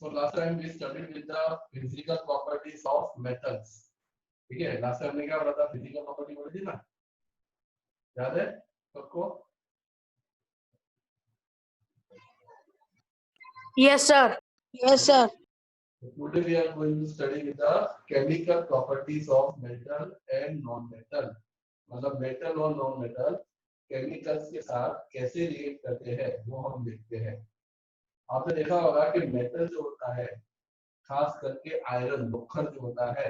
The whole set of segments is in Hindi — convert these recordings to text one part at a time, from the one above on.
So last time we studied with the physical properties of metals. ठीक है, लास्ट टाइम हमने क्या पढ़ा था? फिजिकल प्रॉपर्टी पढ़ी थी ना, याद है सबको? Yes, sir. Yes, sir. Today we are going to study with the chemical properties of metal and non-metal. मतलब मेटल और नॉन मेटल केमिकल्स के साथ कैसे रिएक्ट करते हैं वो हम देखते हैं। आपने देखा होगा कि मेटल जो होता है, खास करके आयरन लोखंड जो होता है,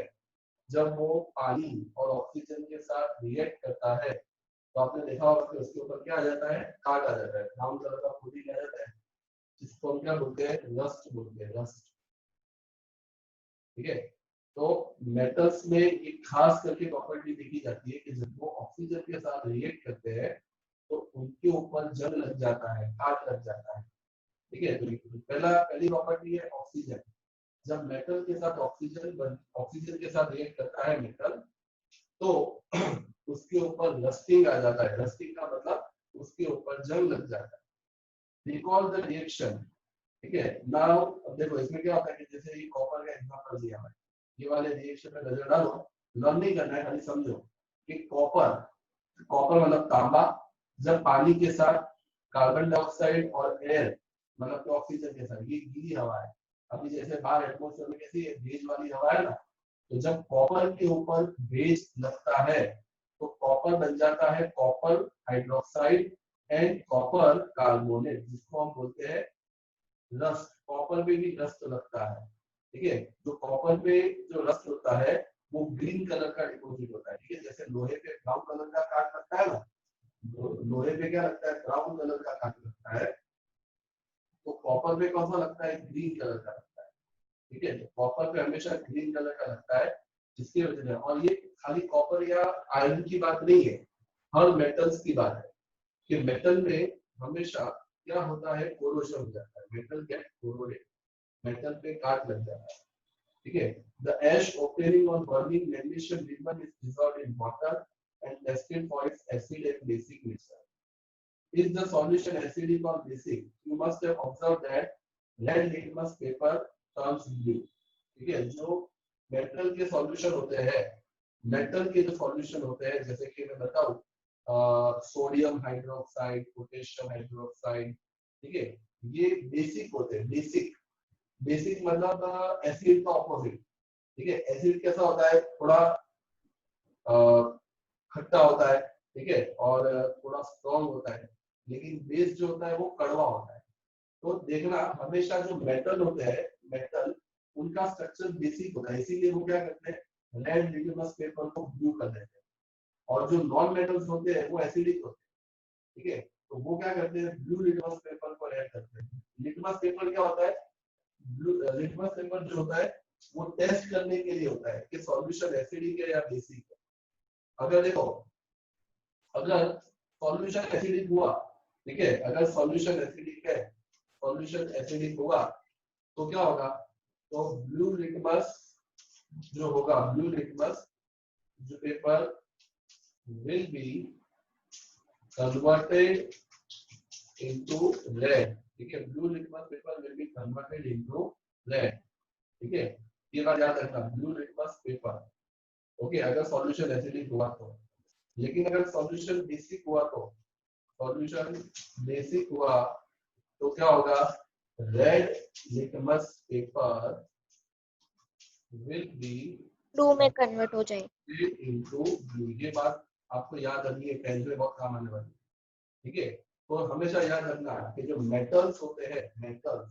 जब वो पानी और ऑक्सीजन के साथ रिएक्ट करता है तो आपने देखा होगा कि उसके ऊपर क्या आ जाता है? काट आ जाता है, ब्राउन कलर का कोटिंग आ जाता है, जिसको हम क्या बोलते हैं? रस्ट बोलते हैं, रस्ट। ठीक है, तो मेटल्स में एक खास करके प्रॉपर्टी देखी जाती है कि जब वो ऑक्सीजन के साथ रिएक्ट करते हैं तो उनके ऊपर जंग लग जाता है, काट लग जाता है। ठीक है, तो पहली प्रॉपर्टी है ऑक्सीजन। जब मेटल के साथ ऑक्सीजन के साथ रिएक्ट करता है मेटल, तो उसके ऊपर रस्टिंग आ जाता है। रस्टिंग का मतलब उसके ऊपर जंग लग जाता है। Recall the reaction. ठीक है, नाउ अब देखो इसमें क्या होता है कि जैसे ये कॉपर का एग्जांपल दिया है, ये वाले रिएक्शन में नजर डालो, लर्न नहीं करना है, खाली समझो कि कॉपर मतलब तांबा, जब पानी के साथ कार्बन डाइऑक्साइड और एयर मतलब कि ऑक्सीजन के साथ, ये गीली हवा है, अभी जैसे बाहर एटमॉस्फेयर में कैसी भेज वाली हवा है ना, तो जब कॉपर के ऊपर भेज लगता है तो कॉपर बन जाता है copper hydroxide and copper carbonate, जिसको हम बोलते हैं रस्ट। कॉपर में भी रस्ट लगता है। ठीक है, जो कॉपर पे जो रस्ट होता है वो ग्रीन कलर का डिपॉजिट होता है। ठीक है, जैसे लोहे पे ब्राउन कलर का काट लगता है ना, लोहे पे क्या लगता है? ब्राउन कलर का काट लगता है, तो कॉपर पे कौन सा लगता है? ग्रीन कलर का लगता है। ठीक है, तो कॉपर पे हमेशा ग्रीन कलर का लगता है, जिसकी वजह से, और ये खाली कॉपर या आयरन की बात नहीं है, हर मेटल्स की बात है कि मेटल में हमेशा क्या होता है? कोरोजन हो जाता है, मेटल गेट कोरोडेड, मेटल पे काट लग जाता है। ठीक है, the ash obtaining on burning magnesium ribbon is dissolved in water and tested for its acid and basic nature. Is the solution acidic or basic? You must have observed that red litmus paper turns blue. ठीक है, जो मेटल के सॉल्यूशन होते हैं, मेटल के जो सॉल्यूशन होते हैं, जैसे कि मैं बताऊं, सोडियम हाइड्रोक्साइड, पोटेशियम हाइड्रोक्साइड, ठीक है, ये बेसिक होते हैं। बेसिक मतलब एसिड का ऑपोजिट। ठीक है, एसिड कैसा होता है? थोड़ा खट्टा होता है, ठीक है, और थोड़ा स्ट्रॉन्ग होता है, लेकिन बेस जो होता है वो कड़वा होता है। तो देखना हमेशा जो मेटल होते हैं, मेटल उनका स्ट्रक्चर बेसिक होता है, इसीलिए वो क्या करते हैं? रेड लिटमस पेपर को ब्लू कर देते हैं। और जो नॉन मेटल्स होते हैं वो एसिडिक होते हैं। ठीक है, तो वो क्या करते हैं? ब्लू लिटमस पेपर को रेड करते हैं। लिटमस पेपर क्या होता है? लिटमस पेपर जो होता है वो टेस्ट करने के लिए होता है कि सॉल्यूशन एसिडिक है या बेसिक है। अगर देखो, अगर सॉल्यूशन एसिडिक हुआ, ठीक है, अगर सॉल्यूशन एसिडिक है, सॉल्यूशन एसिडिक होगा तो क्या होगा? तो ब्लू लिटमस जो होगा, ब्लू लिटमस जो paper will be converted into red. ठीक है, blue litmus paper will be converted into red. ठीक है, ये बात याद रखना, ब्लू लिटमस पेपर। ओके, अगर सॉल्यूशन एसिडिक हुआ तो। लेकिन अगर सॉल्यूशन बेसिक हुआ तो, सॉल्यूशन बेसिक हुआ तो क्या होगा? Red litmus paper will be blue में कन्वर्ट हो जाए इनटू ब्लू। ये बात आपको याद रखनी है, टेंथ में बहुत काम आने वाली है। ठीक है, तो हमेशा याद रखना कि जो मेटल्स होते हैं, मेटल्स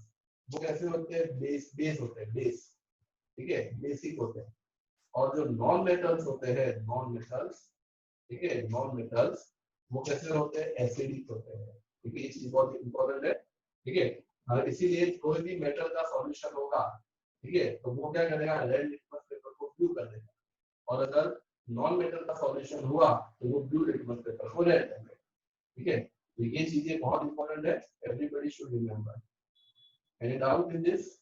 वो कैसे होते हैं? बेस होते हैं, बेस। ठीक है, बेसिक होते हैं। और जो नॉन मेटल्स होते हैं, नॉन मेटल्स, ठीक है, नॉन मेटल्स वो कैसे होते हैं? एसिडिक होते हैं। ठीक है, ये चीज बहुत इंपॉर्टेंट है। ठीक है, और इसीलिए कोई भी मेटल का सॉल्यूशन होगा, ठीक है, तो वो क्या करेगा? रेड लिटमस पेपर को ब्लू कर देगा। और अगर नॉन मेटल का सॉल्यूशन हुआ तो वो ब्लू लिटमस पेपर को रेड कर देगा। ठीक है, तो ये चीजें बहुत इंपॉर्टेंट है, everybody should remember. Any doubt in this?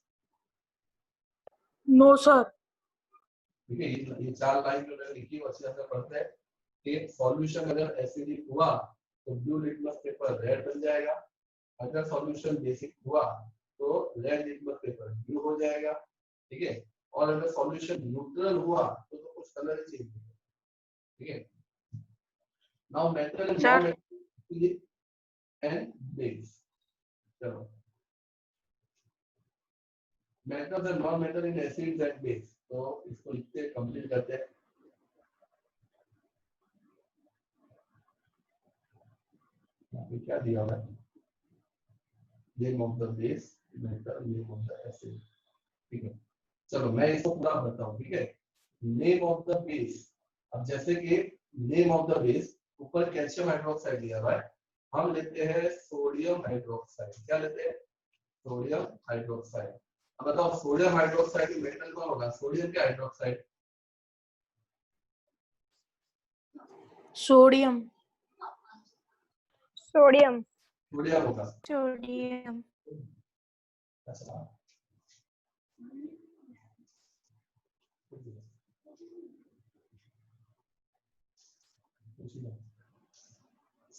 No, sir. ठीक है, ये चार लाइन जो मैंने लिखी अच्छे से पढ़ते हैं कि सॉल्यूशन अगर एसिडिक हुआ तो ब्लू लिटमस पेपर रेड बन जाएगा, अगर सॉल्यूशन बेसिक हुआ तो रेड लिटमस पेपर ब्लू हो जाएगा, ठीक है। और अगर सॉल्यूशन न्यूट्रल हुआ तो कुछ कलर चेंज होगा, ठीक है। Now metal and non metal and base, चलो metal and non metal in acids and base, तो इसको लिखते हैं, कंप्लीट करते हैं। क्या दिया हुआ है, name of the base, metal, name of the acid, ठीक है। चलो मैं इसको पूरा भरता हूँ, ठीक है। नेम ऑफ द बेस, अब जैसे कि नेम ऑफ द बेस ऊपर कैल्शियम हाइड्रोक्साइड दिया हुआ है, हम लेते हैं सोडियम हाइड्रोक्साइड। क्या लेते हैं? Sodium hydroxide. अब बताओ सोडियम हाइड्रोक्साइड में मेटल कौन होगा? सोडियम का हाइड्रोक्साइड, सोडियम सोडियम सोडियम होगा। सोडियम अच्छा,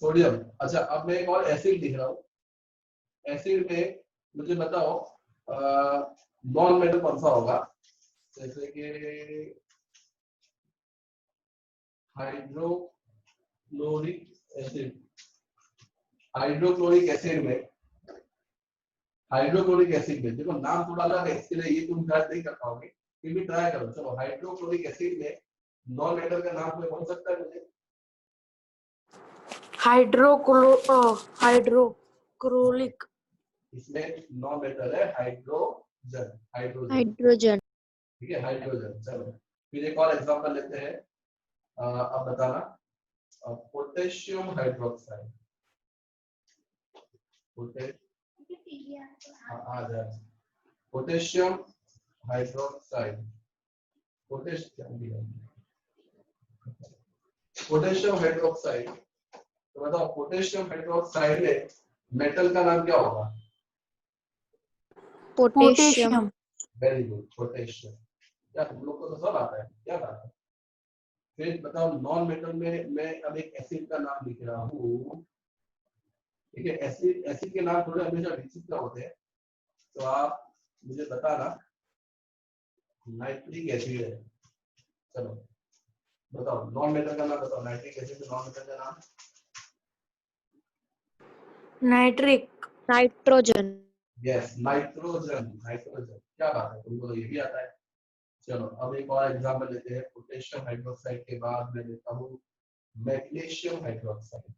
सोडियम। अच्छा, अब मैं एक और एसिड लिख रहा हूँ। एसिड में मुझे बताओ नॉन मेटल कौन सा होगा? जैसे कि हाइड्रोक्लोरिक एसिड। हाइड्रोक्लोरिक एसिड में, हाइड्रोक्लोरिक एसिड में देखो नाम थोड़ा अलग है, इसके लिए ये तुम ट्राई नहीं कर पाओगे, फिर भी ट्राई करो। चलो हाइड्रोक्लोरिक एसिड में नॉन मेटल का नाम कोई बोल सकता है मुझे? हाइड्रोक्लोरिक इसमें नॉन मेटल है हाइड्रोजन, हाइड्रोजन, हाइड्रोजन ठीक है, हाइड्रोजन। चलो फिर एक और एग्जांपल लेते हैं, अब बताना। Potassium hydroxide, potassium hydroxide, potassium hydroxide, तो बताओ पोटेशियम हाइड्रोक्साइड में मेटल का नाम क्या होगा? Potassium very good, potassium. क्या तुम लोग को तो सब आता है, क्या बात है। फिर बताओ नॉन मेटल में मैं अब एक एसिड का नाम लिख रहा हूँ, ठीक है। एसिड, एसिड के नाम थोड़े हमेशा विचित्र होते हैं, तो आप मुझे बताना। नाइट्रिक एसिड है, चलो बताओ नॉन मेटल का नाम बताओ। नाइट्रिक एसिड के नॉन मेटल का नाम? Nitric nitrogen yes, nitrogen, nitrogen. क्या बात है, तुमको तो ये भी आता है। चलो अब एक और एग्जांपल लेते हैं। पोटेशियम हाइड्रोक्साइड के बाद मैं लेता हूँ मैग्नीशियम हाइड्रोक्साइड।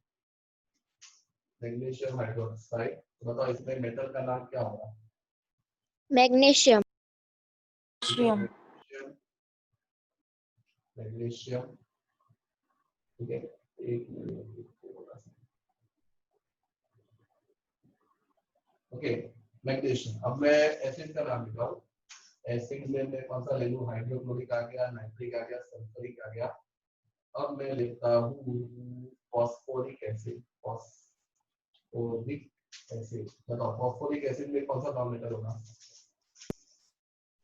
मैग्नीशियम हाइड्रोक्साइड, तो बताओ इसमें मेटल का नाम क्या होगा? मैग्नीशियम मैग्नीशियम, ठीक है। एक मिनट, ओके, मैग्नीशियम। अब मैं एसिड का नाम लिखा हूँ। एसिड में मैं कौन सा ले लूँ? हाइड्रोक्लोरिक आ गया, नाइट्रिक आ गया, सल्फ्यूरिक आ गया। अब मैं लेता हूँ फॉस्फोरिक एसिड, फॉस्फोरिक एसिड। बताओ फॉस्फोरिक एसिड में कौन सा नॉन मेटल होगा?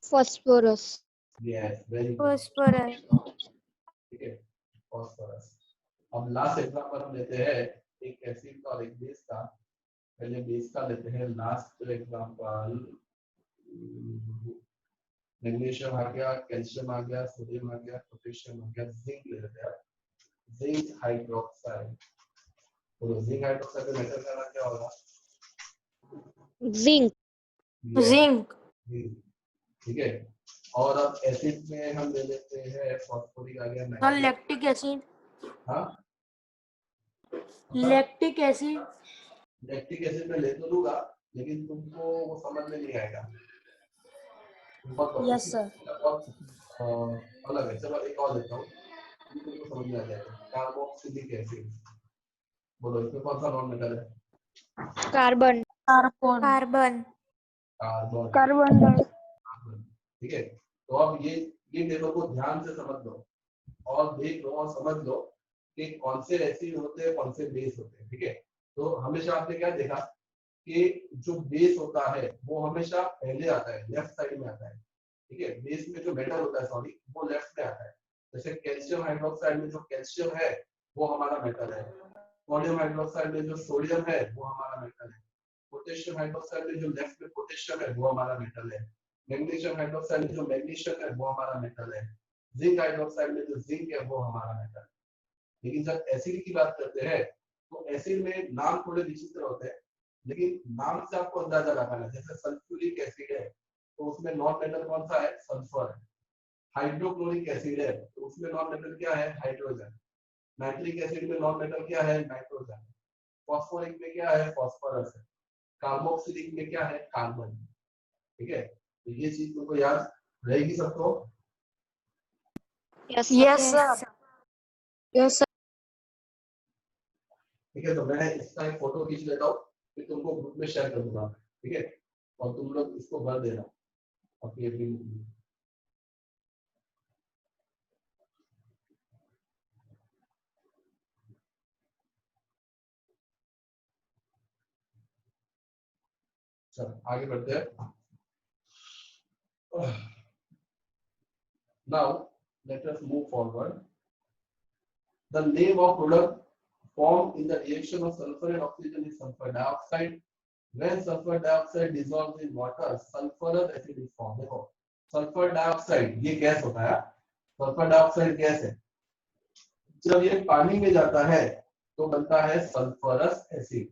Phosphorus yes, very good, phosphorus ठीक है, फॉस्फोरस। अब लास्ट एग्जांपल हम लेते हैं एक एसिड का और एक बेस का। पहले बेस का लेते हैं, लास्ट एग्जांपल मैग्नीशियम आ गया, कैल्शियम आ गया, सोडियम आ गया, पोटेशियम आ गया, जिंक ले लेते हैं। जिंक हाइड्रोक्साइड, तो जिंक हाइड्रोक्साइड का मेटल का नाम क्या होगा? जिंक जिंक ठीक है। और अब एसिड में हम ले लेते हैं फॉस्फोरिक आ गया, सर लैक्टिक एसिड हाँ लैक्टिक एसिड लैक्टिक एसिड में ले तो लूंगा, लेकिन तुमको वो समझ में नहीं आएगा। यस सर बहुत अलग है। चलो एक और लेता हूँ, तुमको समझ में आ जाएगा। कार्बोक्सिलिक एसिड, बोलो इसमें कौन सा नॉन मेटल है? Carbon carbon carbon carbon, carbon ठीक है। तो अब ये टेबल को ध्यान से समझ लो और देख लो और समझ लो कि कौन से एसिड होते हैं, कौन से बेस होते हैं, ठीक है। तो हमेशा आपने क्या देखा कि जो बेस होता है वो हमेशा पहले आता है, लेफ्ट साइड में आता है, ठीक है। बेस में जो मेटल होता है, सॉरी, वो लेफ्ट में आता है। जैसे कैल्शियम हाइड्रोक्साइड में जो कैल्शियम है वो हमारा मेटल है। सोडियम हाइड्रोक्साइड में जो सोडियम है वो हमारा मेटल है। पोटेशियम हाइड्रोक्साइड में जो लेफ्ट में पोटेशियम है वो हमारा मेटल है। मैग्नीशियम हाइड्रोक्साइड में जो मैग्नीशियम है वो हमारा मेटल है। जिंक हाइड्रोक्साइड में जो जिंक है वो हमारा मेटल है। लेकिन जब एसिड की बात करते हैं तो एसिड में नाम थोड़े विचित्र होते हैं, लेकिन नाम से आपको अंदाजा लगाना है। जैसे सल्फ्यूरिक एसिड है तो उसमें नॉन मेटल कौन सा है? सल्फर है। हाइड्रोक्लोरिक एसिड है तो उसमें नॉन मेटल क्या है? हाइड्रोजन। नाइट्रिक एसिड में नॉन मेटल क्या है? नाइट्रोजन। फॉस्फोरिक में क्या है? फॉस्फोरस है। कार्बोक्सिलिक में क्या है? कार्बन। ठीक है, तो ये चीज तुमको याद रहेगी सबको। Yes sir. Yes sir. ठीक है, तो मैं इसका एक फोटो खींच लेता हूँ, फिर तुमको ग्रुप में शेयर कर दूंगा। ठीक है, और तुम लोग इसको भर देना अपनी अपनी। चलो आगे बढ़ते हैं। Now let us move forward. The name of product formed in the reaction of sulfur and oxygen is sulfur dioxide. When sulfur dioxide dissolves in water, sulfurous acid is formed. देखो सल्फर डाइऑक्साइड ये गैस होता है, सल्फर डाइऑक्साइड गैस है। जब ये पानी में जाता है तो बनता है sulphurous acid.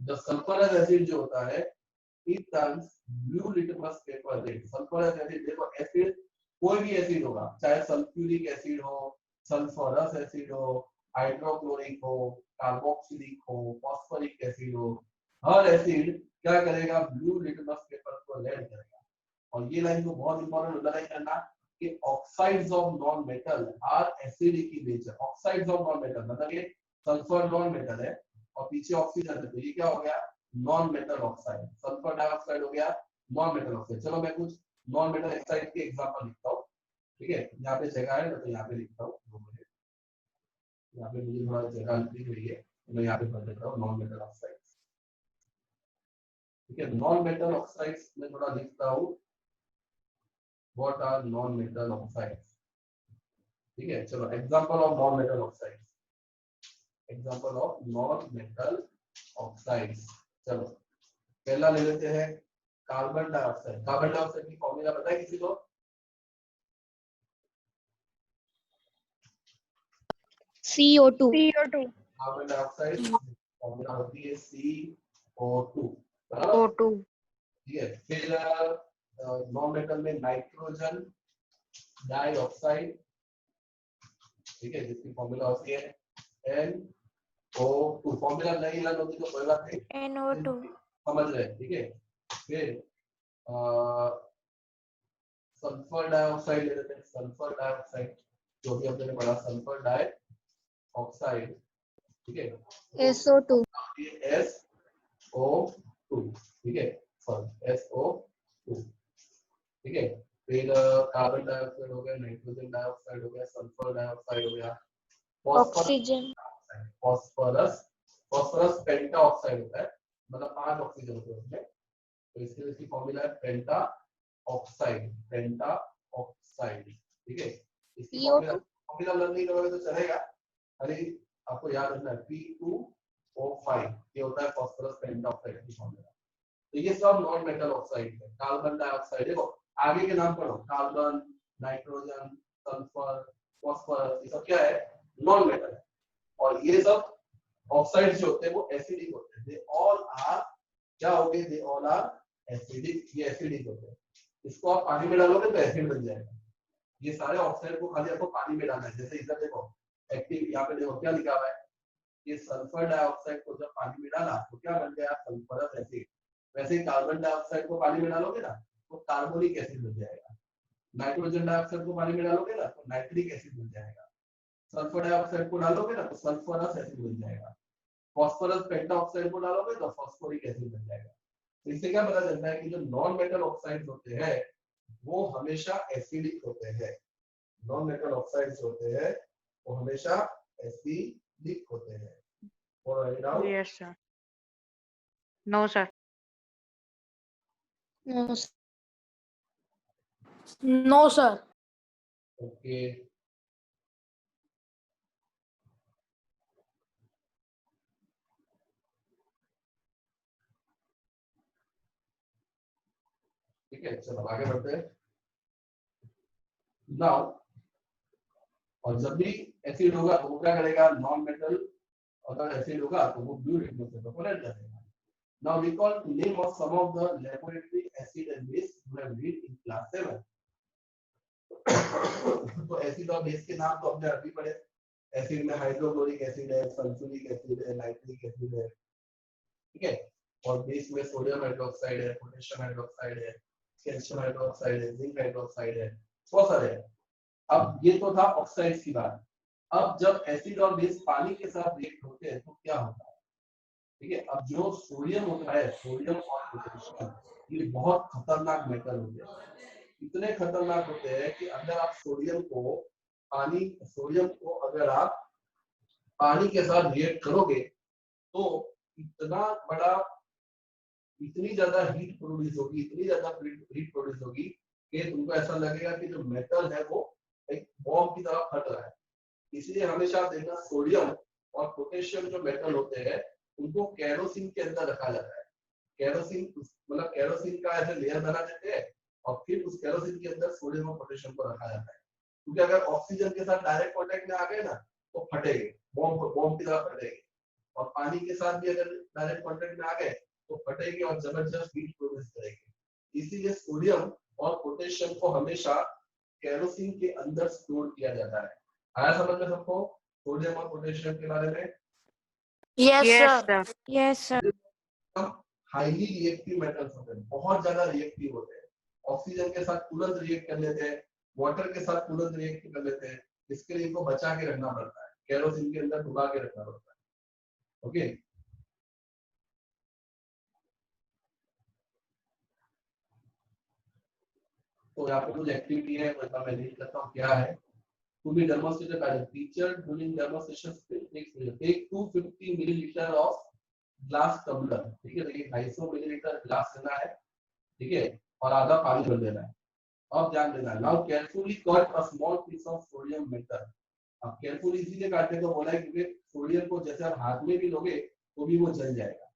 The sulphurous acid जो होता है it turns blue litmus paper red. Sulphurous acid देखो, एसिड कोई भी एसिड होगा, चाहे सल्फ्यूरिक एसिड हो, सल्फरस एसिड हो, हाइड्रोक्लोरिक हो, कार्बोक्सिलिक हो, फॉस्फोरिक एसिड हो, हर एसिड क्या करेगा? ब्लू लिटमस पेपर को रेड करेगा। और ये लाइन को बहुत इंपॉर्टेंट अंडरलाइन करना कि oxides of non metal are acidic in nature. Oxides of non metal मतलब ये सल्फर नॉन मेटल है और पीछे ऑक्सीजन है, तो ये क्या हो गया? Non metal oxide. Sulphur dioxide हो गया नॉन मेटल ऑक्साइड। चलो मैं कुछ नॉन मेटल ऑक्साइड के एग्जांपल लिखता हूँ। ठीक है, यहाँ पे जगह है ना तो यहाँ पे लिखता हूँ। यहाँ पे मुझे थोड़ा जगह लिख रही है तो मैं यहाँ पे भर देता हूँ नॉन मेटल ऑक्साइड। ठीक है, नॉन मेटल ऑक्साइड्स में थोड़ा लिखता हूँ what are non metal oxides. ठीक है, चलो example of non metal oxides. Example of non metal oxides. चलो पहला ले लेते हैं कार्बन डाइऑक्साइड। कार्बन डाइऑक्साइड की फॉर्मूला पता है किसी को? CO2। कार्बन डाइऑक्साइड फॉर्मूला होती है CO2, बराबर। O2। ठीक है, फिर नॉन मेटल में नाइट्रोजन डाइऑक्साइड। ठीक है, जिसकी फॉर्मूला होती है NO2। फॉर्मूला नहीं लर्न होती तो कोई बात नहीं, NO2। समझ रहे हैं। ठीक है, फिर सल्फर डाइऑक्साइड ले लेते हैं। सल्फर डाइऑक्साइड जो भी हमने पढ़ा, सल्फर डाइऑक्साइड। ठीक है, SO2। SO2। ठीक है, सॉरी SO2। ठीक है, फिर कार्बन डाइऑक्साइड हो गया, नाइट्रोजन डाइऑक्साइड हो गया, सल्फर डाइऑक्साइड हो गया, ऑक्सीजन। फॉस्फोरस। फॉस्फोरस पेंटा ऑक्साइड होता है, मतलब 5 ऑक्सीजन होते हैं उसमें, तो इसके लिए इसकी फॉर्मूला है पेंटा ऑक्साइड। पेंटा ऑक्साइड। ठीक है, इसकी फॉर्मूला लर्न नहीं करोगे तो चलेगा, अरे आपको याद रखना है P2O5 ये होता है फॉस्फोरस पेंटा ऑक्साइड की फॉर्मूला। तो ये सब नॉन मेटल ऑक्साइड है। कार्बन डाइऑक्साइड देखो आगे के नाम पढ़ो, कार्बन, नाइट्रोजन, सल्फर, फॉस्फोरस, ये सब क्या है? नॉन मेटल है। और ये सब ऑक्साइड्स जो होते हैं वो एसिडिक होते हैं। दे ऑल आर क्या हो गए? They all are acidic. ये एसिडिक होते हैं। इसको आप पानी में डालोगे तो एसिड बन जाएगा। ये सारे ऑक्साइड को खाली आपको पानी में डालना है। जैसे इधर देखो एक्टिव, यहाँ पे देखो क्या लिखा हुआ है, ये सल्फर डाइऑक्साइड को जब पानी में डाला तो क्या बन गया? Sulphurous acid. वैसे ही कार्बन डाइऑक्साइड को पानी में डालोगे ना तो कार्बोनिक एसिड बन जाएगा। नाइट्रोजन डाइऑक्साइड को पानी में डालोगे ना तो नाइट्रिक एसिड बन जाएगा। सल्फर डाइऑक्साइड को डालोगे ना तो सल्फरस एसिड बन जाएगा। फॉस्फोरस पेंटाऑक्साइड को डालोगे तो फॉस्फोरिक एसिड बन जाएगा। तो इससे क्या पता चलता है कि जो नॉन मेटल ऑक्साइड्स होते हैं वो हमेशा एसिडिक होते हैं। नॉन मेटल ऑक्साइड्स होते हैं वो हमेशा एसिडिक होते हैं। और Yes, sir. No, sir. No sir. Okay, ठीक है, चलो आगे बढ़ते हैं। नाउ, और जब भी एसिड होगा तो वो क्या करेगा, नॉन मेटल, अगर एसिड होगा तो वो ब्लू लिटमस पेपर को रेड करेगा। Now recall name of some of the laboratory acid and base you have read in class 7। तो एसिड और बेस के नाम तो हमने अभी पढ़े। एसिड में हाइड्रोक्लोरिक एसिड है, सल्फ्यूरिक एसिड है, नाइट्रिक एसिड है, ठीक है। और बेस में सोडियम हाइड्रोक्साइड है, पोटेशियम हाइड्रोक्साइड है, कैल्शियम हाइड्रोक्साइड है, जिंक हाइड्रोक्साइड है, बहुत सारे हैं। अब ये तो था ऑक्साइड्स की बात। अब जब एसिड और बेस पानी के साथ रिएक्ट होते हैं तो क्या होता है, ठीक है। अब जो सोडियम होता है, सोडियम और पोटेशियम, ये बहुत खतरनाक मेटल होते हैं। इतने खतरनाक होते हैं कि अगर आप सोडियम को अगर आप पानी के साथ रिएक्ट करोगे तो इतना बड़ा, इतनी ज्यादा हीट प्रोड्यूस होगी, इतनी ज्यादा हीट प्रोड्यूस होगी कि तुमको ऐसा लगेगा कि जो मेटल है वो एक बॉम्ब की तरह फट रहा है। इसलिए हमेशा देखना, सोडियम और पोटेशियम जो मेटल होते हैं उनको केरोसिन के अंदर रखा जाता है। केरोसिन मतलब केरोसिन का ऐसे लेयर बना देते हैं और फिर उस केरोसिन के अंदर सोडियम और पोटेशियम को रखा जाता है, क्योंकि अगर ऑक्सीजन के साथ डायरेक्ट कांटेक्ट में आ गए ना तो फटेंगे, बॉम्ब की तरह फटेंगे। और पानी के साथ भी अगर डायरेक्ट कांटेक्ट में आ गए तो फटेंगे और जबरदस्त हीट प्रोड्यूस करेंगे। इसीलिए सोडियम और पोटेशियम को हमेशा केरोसिन के अंदर स्टोर किया जाता है। आया समझ में सबको सोडियम और पोटेशियम के बारे में? Yes, Yes, sir. sir. Yes, sir. Highly reactive metals होते हैं, बहुत ज्यादा रिएक्टिव होते हैं। ऑक्सीजन के साथ तुरंत रिएक्ट कर लेते हैं, वाटर के साथ तुरंत रिएक्ट कर लेते हैं। इसके लिए इनको बचा के रखना पड़ता है, केरोसिन के अंदर डुबा के रखना पड़ता है। ओके, तो यहाँ पे कुछ एक्टिविटी है, मतलब मैं लिख लेता हूँ क्या है। To be demonstrated by the teacher during demonstration, take 250 milliliter of glass tumbler, ठीक है। देखिए 250 मिलीलीटर ग्लास लेना है, ठीक है, और आधा पानी भर देना है। अब ध्यान देना, now carefully cut a small piece of sodium metal. अब केयरफुली इसीलिए काटने को बोला है क्योंकि सोडियम को जैसे आप हाथ में भी लोगे तो भी वो जल जाएगा,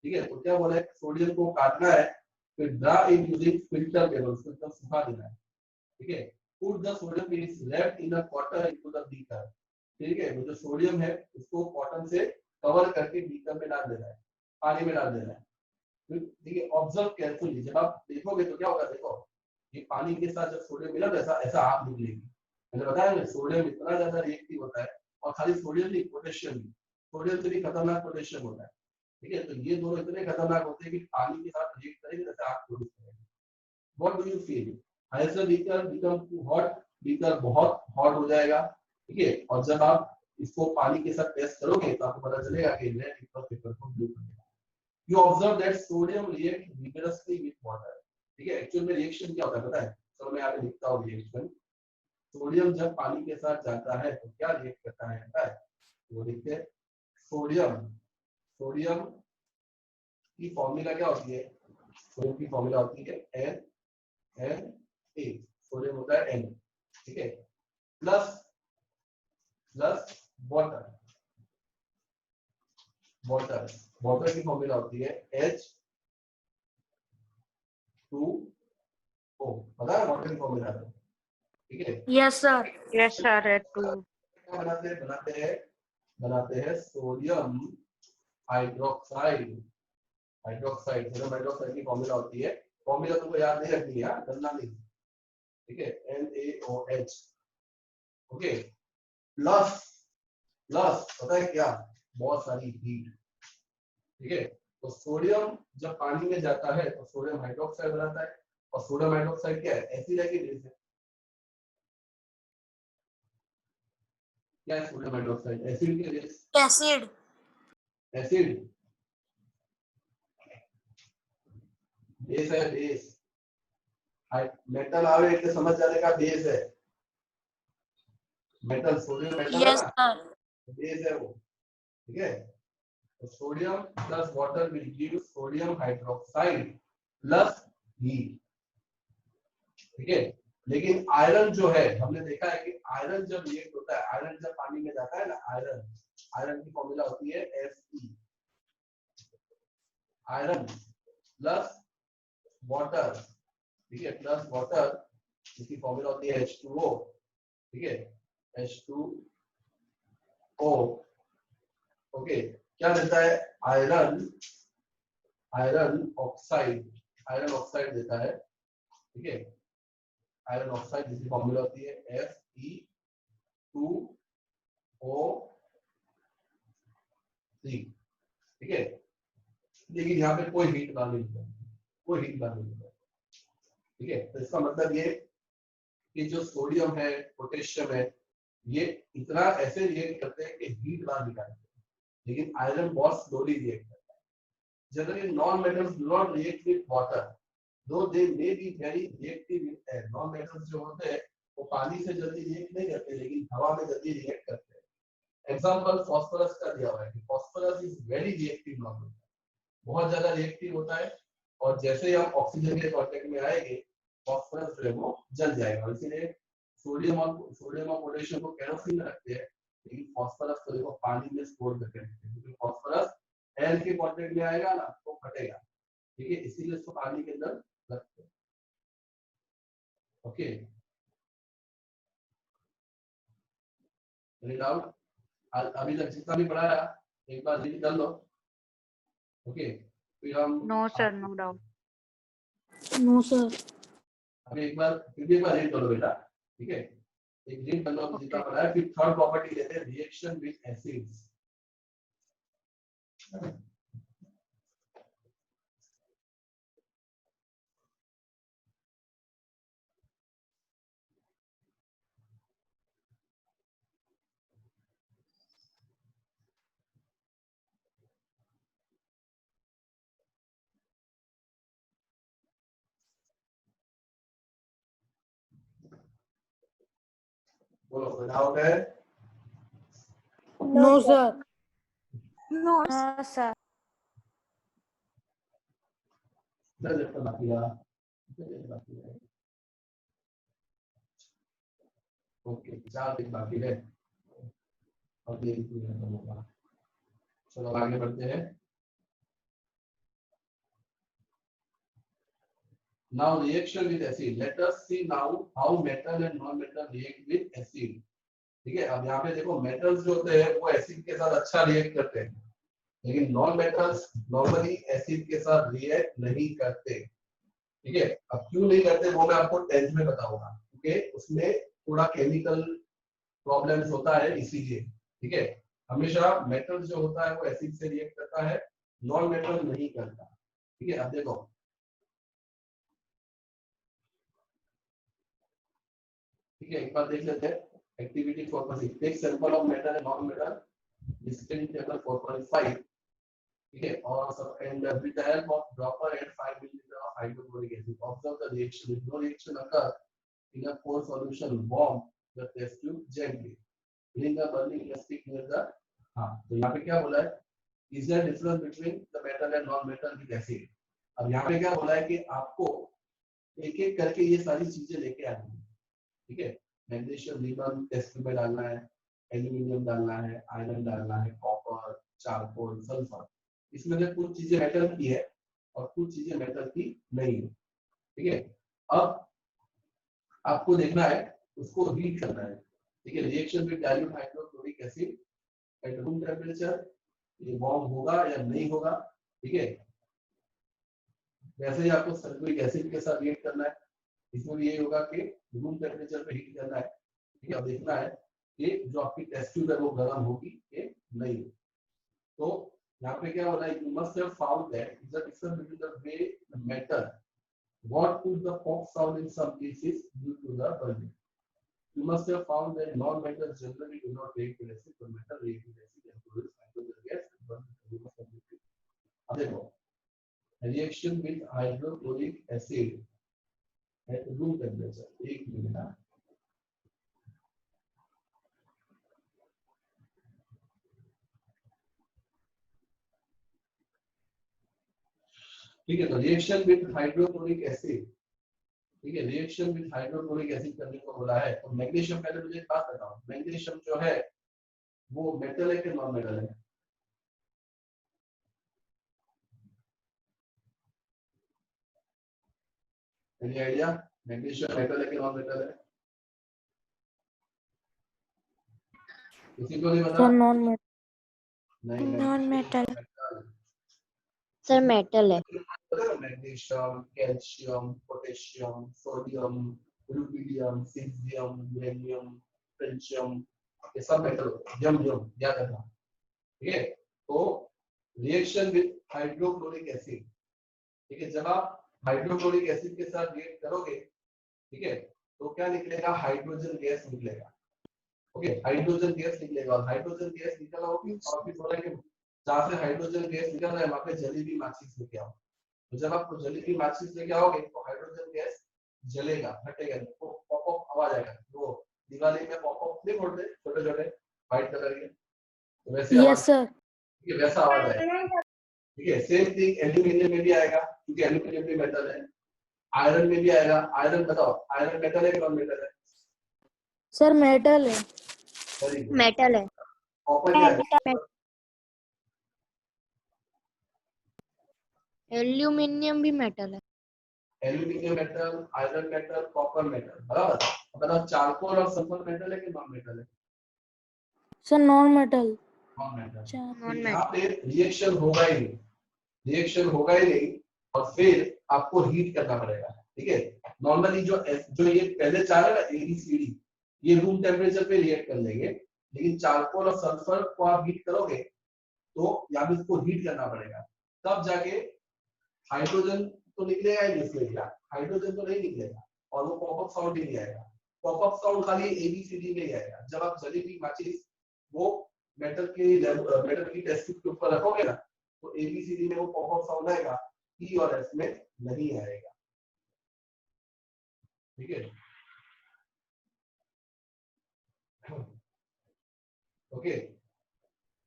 ठीक है। तो क्या बोला है, सोडियम को काटना है, फिर draw it using filter paper, उसको एकदम सुखा देना है, ठीक है। Put the sodium is left in a cotton into the beaker, ठीक है। जो सोडियम है उसको कॉटन से कवर करके बीकर में डाल देना है, पानी में डाल देना है, ठीक है। ऑब्जर्व केयरफुली, जब आप देखोगे तो क्या होगा, देखो ये पानी के साथ जब सोडियम मिला तो ऐसा आग निकलेगी। मैंने बताया ना, सोडियम इतना ज्यादा रिएक्टिव होता है, और खाली सोडियम नहीं, पोटेशियम भी, सोडियम से भी खतरनाक पोटेशियम होता है, ठीक है। तो ये दोनों इतने खतरनाक होते हैं कि पानी के साथ रिएक्ट करेंगे जैसे आग प्रोड्यूस करेंगे। What do you feel? ऐसा beaker become too hot, beaker बहुत हॉट हो जाएगा, ठीक है। और जब आप इसको पानी के साथ टेस्ट करोगे तो आपको पता चलेगा कि रेड पेपर को ब्लू कर देगा। You observe that sodium react vigorously with water, ठीक है। एक्चुअल में रिएक्शन क्या होता है पता है? चलो मैं यहाँ पे लिखता हूँ रिएक्शन। सोडियम जब पानी के साथ जाता है तो क्या रिएक्ट करता है पता है? वो लिखते हैं सोडियम की फॉर्मूला क्या होती है? सोडियम की फॉर्मूला होती है Na, सोडियम होता है N, ठीक है, प्लस वाटर की फॉर्मूला होती है H2O, पता है वाटर की फॉर्मूला, ठीक है। Yes, sir. Yes, sir. Red two. क्या बनाते हैं सोडियम हाइड्रोक्साइड। सोडियम हाइड्रोक्साइड की फॉर्मूला होती है, फॉर्मूला तुमको याद नहीं रखनी है, करना नहीं, ठीक है, NaOH, ओके। प्लस पता है क्या, बहुत सारी हीट, ठीक है। तो सोडियम जब पानी में जाता है तो सोडियम हाइड्रोक्साइड बनाता है, और सोडियम हाइड्रोक्साइड क्या है, एसिड है कि बेस है? क्या है सोडियम हाइड्रोक्साइड, एसिड के बेस? Acid. एसिड बेस है, बेस। मेटल आवे એટલે समझ जाने का बेस है, मेटल सोडियम मेटल है Yes, ना, sir. बेस है वो, ठीक है। तो sodium plus water will give sodium hydroxide plus heat, ठीक है। लेकिन आयरन जो है, हमने देखा है कि आयरन जब रिएक्ट होता है, आयरन जब पानी में जाता है ना, आयरन की फॉर्मूला होती है Fe, आयरन प्लस वाटर ठीक है, प्लस वाटर जिसकी फॉर्मूला होती है H2O, ठीक है, H2O, ओके, क्या देता है, आयरन, आयरन ऑक्साइड देता है, ठीक है, आयरन ऑक्साइड जिसकी फॉर्मूला होती है Fe2O3, ठीक है, लेकिन यहाँ पे कोई हीट ना मिलता, कोई हीट ना मिलता, ठीक है, तो इसका मतलब ये कि जो सोडियम है, पोटेशियम है, ये इतना ऐसे रिएक्ट करते हैं कि हीट ना निकालते, लेकिन आयरन बहुत स्लोली रिएक्ट करता है। Generally non metals do not react with water, though they may be very reactive with air. Non metals जो होते हैं वो पानी से जल्दी रिएक्ट नहीं करते, लेकिन हवा में जल्दी रिएक्ट करते हैं। एग्जांपल फास्फोरस का दिया हुआ है कि phosphorus is very reactive non metal, बहुत ज्यादा रिएक्टिव होता है, और जैसे ही हम ऑक्सीजन के कांटेक्ट में आएंगे फास्फोरस जो है वो जल जाएगा। इसीलिए सोडियम और पोटेशियम को केरोसिन में रखते हैं, लेकिन फास्फोरस को देखो पानी में स्टोर करके रखते हैं, क्योंकि फास्फोरस एयर के कांटेक्ट में आएगा ना तो फटेगा, ठीक है, इसीलिए इसको पानी के अंदर रखते हैं। Okay, any doubt? अभी तक जितना भी पढ़ाया एक बार रीड कर लो, ओके, फिर हम no sir, no doubt. No, sir. अभी एक बार फिर भी एक बार रीड कर लो बेटा, ठीक है, एक रीड कर लो जितना पढ़ाया। फिर थर्ड प्रॉपर्टी लेते हैं, रिएक्शन विद एसिड्स। बोलो, कोई डाउट है? No, sir. No, sir. इधर देखो बाकी रहा, इधर देखो बाकी है, ओके, 4 दिन बाकी है, और ये होगा। चलो आगे बढ़ते हैं। Now reaction with acid. Let us see now how metal and non-metal react with acid. ठीक है, अब यहाँ पे देखो मेटल्स जो होते हैं वो एसिड के साथ अच्छा रिएक्ट करते हैं, लेकिन नॉन मेटल्स नॉर्मली एसिड के साथ रिएक्ट नहीं करते, ठीक है। अब क्यों नहीं करते वो मैं आपको 10th में बताऊंगा, क्योंकि उसमें थोड़ा केमिकल प्रॉब्लम्स होता है, इसीलिए, ठीक है। हमेशा मेटल जो होता है वो एसिड से रिएक्ट करता है, नॉन मेटल नहीं करता, ठीक है। अब देखो, ठीक है, एक बार देख लेते हैं activity 4.6, take sample of metal and non metal listed in table 4.5, ठीक है, और सब and with the help of dropper and 5 millilitre of hydrochloric acid observe the reaction. If no reaction occur in a cold solution, warm the test tube gently, filling the burning elastic near the, हाँ, तो यहाँ पे क्या बोला है, is there difference between the metal and non metal with acid। अब यहाँ पे क्या बोला है कि आपको एक एक करके ये सारी चीजें लेके आनी है, ठीक है। मैग्नीशियम रिबन टेस्ट ट्यूब में डालना है, एल्यूमिनियम डालना है, आयरन डालना है, कॉपर, चारकोल, सल्फर, इसमें से कुछ चीजें मेटल की है और कुछ चीजें मेटल की नहीं है, ठीक है। अब आपको देखना है, उसको हीट करना है, ठीक है। Reaction with dilute hydrochloric acid at room temperature, ये वार्म होगा या नहीं होगा, ठीक है। वैसे ही आपको सल्फ्यूरिक एसिड के साथ रिएक्ट करना है, इसमें भी यही होगा कि रूम टेम्परेचर पे हीट करना है, ठीक है। अब देखना है कि जो आपकी टेस्ट ट्यूब है वो गर्म होगी कि नहीं। तो यहाँ पे क्या हो रहा है, you must have found that the difference between the way metal what could the pop sound in some cases due to the burning. You must have found that non-metals generally do not react with acid, but metal react with acid and produce hydrogen gas and burn the rumors of liquid. अब देखो, reaction with hydrochloric acid at room temperature, एक मिनट, ठीक है। तो रिएक्शन विद हाइड्रोक्लोरिक एसिड, ठीक है, रिएक्शन विद हाइड्रोक्लोरिक एसिड करने को बोला है। तो मैग्नीशियम, पहले मुझे एक बात बताओ, मैग्नीशियम जो है वो मेटल है कि नॉन मेटल है? Any idea? मैग्नीशियम मेटल है कि नॉन मेटल है? किसी को नहीं पता? Sir non metal. नहीं, Non-metal. सर मेटल है। Magnesium, calcium, potassium, sodium, rubidium, caesium, uranium, francium, ये सब मेटल होते हैं। यम याद रखना, ठीक है? तो रिएक्शन विद हाइड्रोक्लोरिक एसिड, ठीक है, जब आप हाइड्रोक्लोरिक एसिड के साथ रिएक्ट करोगे, ठीक है, तो क्या निकलेगा? हाइड्रोजन गैस निकलेगा। ओके, हाइड्रोजन गैस निकलेगा और हाइड्रोजन गैस निकला होगी और फिर बोला कि जहां से हाइड्रोजन गैस निकल रहा है वहां पे जलेबी माचिस लेके आओ। तो जब आप जलेबी माचिस लेके आओगे तो हाइड्रोजन गैस जलेगा, फटेगा, तो पॉप अप आवाज आएगा। वो दिवाली में पॉप अप नहीं बोलते छोटे छोटे व्हाइट कलर के, तो वैसे आवाज, यस सर। ठीक है, वैसा आवाज आएगा। ठीक है, सेम थिंग एल्यूमिनियम में भी आएगा क्योंकि एल्यूमिनियम भी मेटल है। आयरन में भी आएगा। आयरन बताओ, आयरन मेटल है कि नॉन मेटल है? सर मेटल है। मेटल है। कॉपर क्या है? एल्यूमिनियम भी मेटल है। Aluminium metal, iron metal, copper metal, बराबर। मतलब चारकोल और सल्फर मेटल है कि नॉन मेटल है? Sir non metal. Non metal. Non यहाँ पे रिएक्शन होगा ही नहीं, रिएक्शन होगा ही नहीं और फिर आपको हीट करना पड़ेगा, ठीक है? नॉर्मली जो ये पहले चार है ना, ABCD, ये रूम टेम्परेचर पे रिएक्ट कर लेंगे, लेकिन चारकोल और सल्फर को आप हीट करोगे तो यहाँ पे इसको हीट करना पड़ेगा, तब जाके हाइड्रोजन तो निकलेगा ही नहीं इसमें, क्या हाइड्रोजन तो नहीं निकलेगा और वो पॉपअप साउंड ही नहीं आएगा। पॉपअप साउंड खाली ABCD में ही आएगा। जब आप जलेबी माचिस वो मेटल की टेस्ट ट्यूब के ऊपर रखोगे ना, तो ABCD में वो पॉपअप साउंड आएगा, E और S में नहीं आएगा, ठीक है? Okay,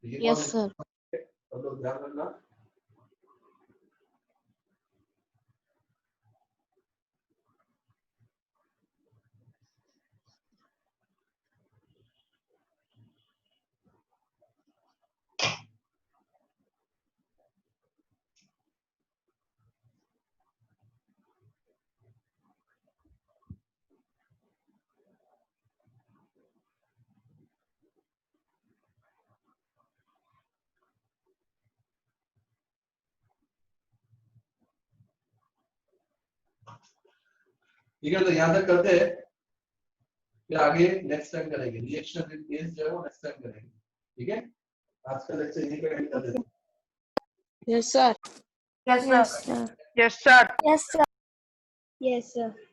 yes sir. सब लोग ध्यान रखना। ठीक है, तो यहाँ तक करते हैं, फिर आगे नेक्स्ट टाइम करेंगे। रिएक्शन विद बेस जो है वो नेक्स्ट टाइम करेंगे, ठीक है? आज का लेक्चर यहीं पे एंड कर देते हैं। Yes, sir. Yes, Yes, sir. sir. Yes, sir. Yes, sir. Yes sir.